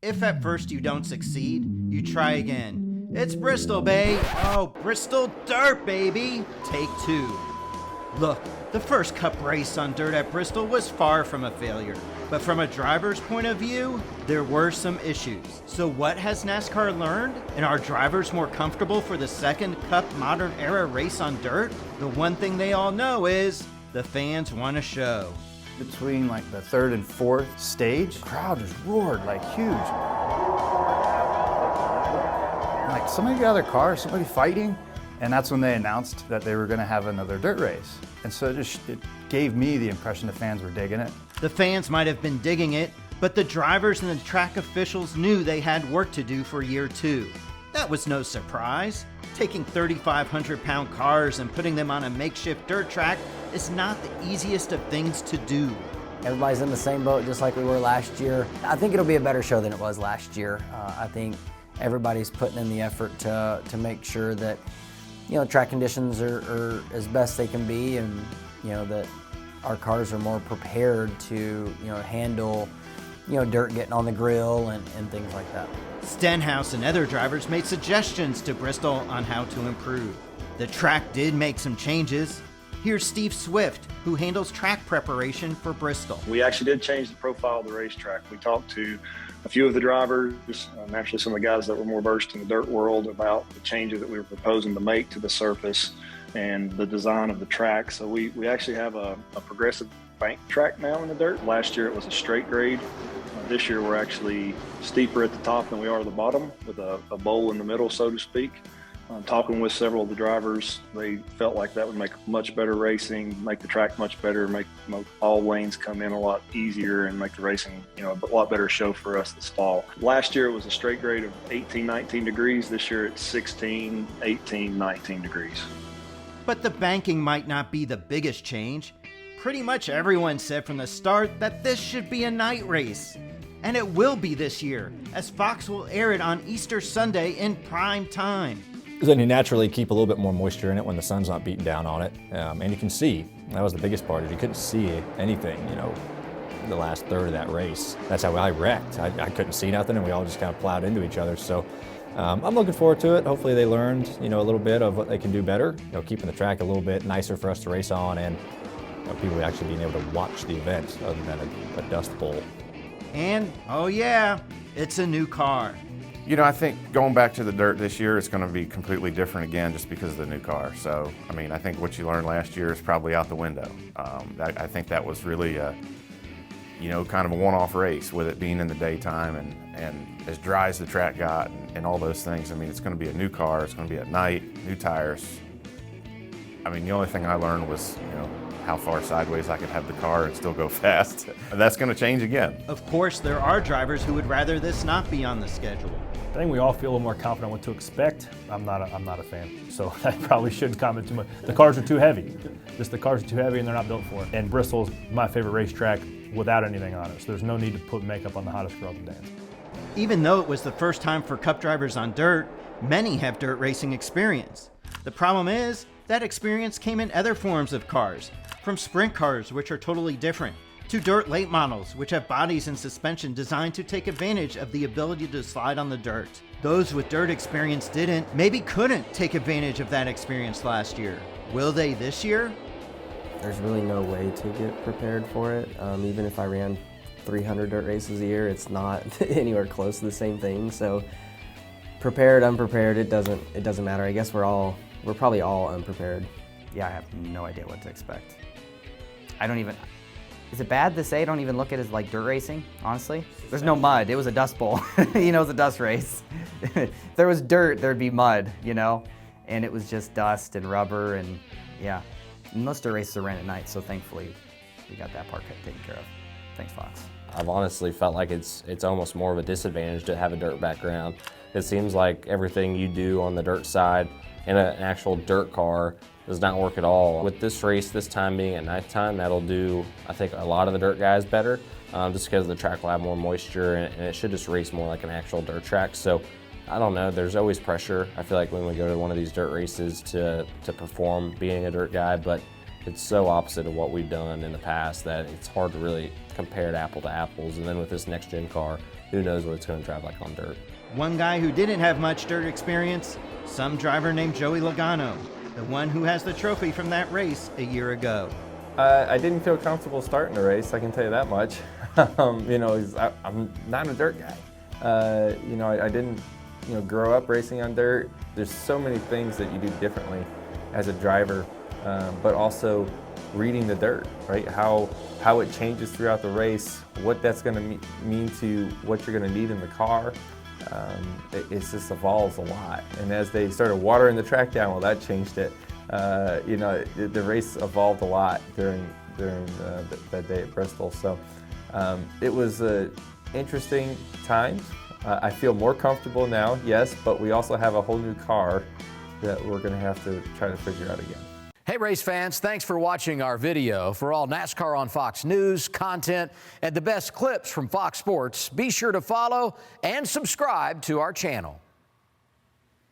If at first you don't succeed, you try again. It's Bristol, babe. Oh, Bristol dirt, baby. Take 2. Look, the first Cup race on dirt at Bristol was far from a failure. But from a driver's point of view, there were some issues. So what has NASCAR learned? And are drivers more comfortable for the second Cup modern era race on dirt? The one thing they all know is the fans want a show. Between like the 3rd and 4th stage, the crowd just roared like huge. Like somebody got their car, somebody fighting, and that's when they announced that they were going to have another dirt race. And so it gave me the impression the fans were digging it. The fans might have been digging it, but the drivers and the track officials knew they had work to do for year 2. That was no surprise. Taking 3,500-pound cars and putting them on a makeshift dirt track is not the easiest of things to do. Everybody's in the same boat just like we were last year. I think it'll be a better show than it was last year. I think everybody's putting in the effort to make sure that, track conditions are as best they can be, and, that our cars are more prepared to, handle, dirt getting on the grill and things like that. Stenhouse and other drivers made suggestions to Bristol on how to improve. The track did make some changes. Here's Steve Swift, who handles track preparation for Bristol. We actually did change the profile of the racetrack. We talked to a few of the drivers, and actually some of the guys that were more versed in the dirt world, about the changes that we were proposing to make to the surface and the design of the track. So we actually have a progressive bank track now in the dirt. Last year it was a straight grade. This year we're actually steeper at the top than we are at the bottom, with a bowl in the middle, so to speak. Talking with several of the drivers, they felt like that would make much better racing, make the track much better, make all lanes come in a lot easier, and make the racing, a lot better show for us this fall. Last year it was a straight grade of 18, 19 degrees. This year it's 16, 18, 19 degrees. But the banking might not be the biggest change. Pretty much everyone said from the start that this should be a night race. And it will be this year, as Fox will air it on Easter Sunday in prime time. Then you naturally keep a little bit more moisture in it when the sun's not beating down on it. And you can see, that was the biggest part, is you couldn't see anything, the last third of that race. That's how I wrecked. I couldn't see nothing, and we all just kind of plowed into each other. So I'm looking forward to it. Hopefully they learned, a little bit of what they can do better, keeping the track a little bit nicer for us to race on, and people actually being able to watch the event other than a dust bowl. And, oh yeah, it's a new car. I think going back to the dirt this year, it's going to be completely different again just because of the new car. So, I think what you learned last year is probably out the window. I think that was really kind of a one-off race, with it being in the daytime and as dry as the track got and all those things. It's going to be a new car, it's going to be at night, new tires. The only thing I learned was, how far sideways I could have the car and still go fast. That's going to change again. Of course, there are drivers who would rather this not be on the schedule. I think we all feel a little more confident what to expect. I'm not a fan, so I probably shouldn't comment too much. The cars are too heavy. The cars are too heavy and they're not built for it. And Bristol's my favorite racetrack without anything on it, so there's no need to put makeup on the hottest girl in the dance. Even though it was the first time for Cup drivers on dirt, many have dirt racing experience. The problem is, that experience came in other forms of cars, from sprint cars, which are totally different, to dirt late models, which have bodies and suspension designed to take advantage of the ability to slide on the dirt. Those with dirt experience maybe couldn't take advantage of that experience last year. Will they this year? There's really no way to get prepared for it. Even if I ran 300 dirt races a year, it's not anywhere close to the same thing. So prepared, unprepared, it doesn't matter. I guess we're probably all unprepared. Yeah, I have no idea what to expect. Is it bad to say I don't even look at it as like dirt racing, honestly? There's no mud, it was a dust bowl. It was a dust race. If there was dirt, there'd be mud, and it was just dust and rubber, and yeah. And most dirt races are ran at night, so thankfully we got that part taken care of. Thanks, Fox. I've honestly felt like it's almost more of a disadvantage to have a dirt background. It seems like everything you do on the dirt side in an actual dirt car does not work at all. With this race, this time being at nighttime, that'll do, I think, a lot of the dirt guys better, just because the track will have more moisture and it should just race more like an actual dirt track. So I don't know, there's always pressure. I feel like when we go to one of these dirt races to perform being a dirt guy, but It's so opposite of what we've done in the past that it's hard to really compare it apple to apples. And then with this next gen car, who knows what it's going to drive like on dirt. One guy who didn't have much dirt experience, some driver named Joey Logano, the one who has the trophy from that race a year ago. I didn't feel comfortable starting the race, I can tell you that much. You know, I'm not a dirt guy. You know, I didn't, you know, grow up racing on dirt. There's so many things that you do differently as a driver, but also reading the dirt, right? How it changes throughout the race, what that's going to mean to what you're going to need in the car. It just evolves a lot. And as they started watering the track down, well, that changed it. You know, the race evolved a lot during that day at Bristol. So it was interesting times. I feel more comfortable now, yes, but we also have a whole new car that we're going to have to try to figure out again. Hey race fans, thanks for watching our video. For all NASCAR on Fox News, content, and the best clips from Fox Sports, be sure to follow and subscribe to our channel.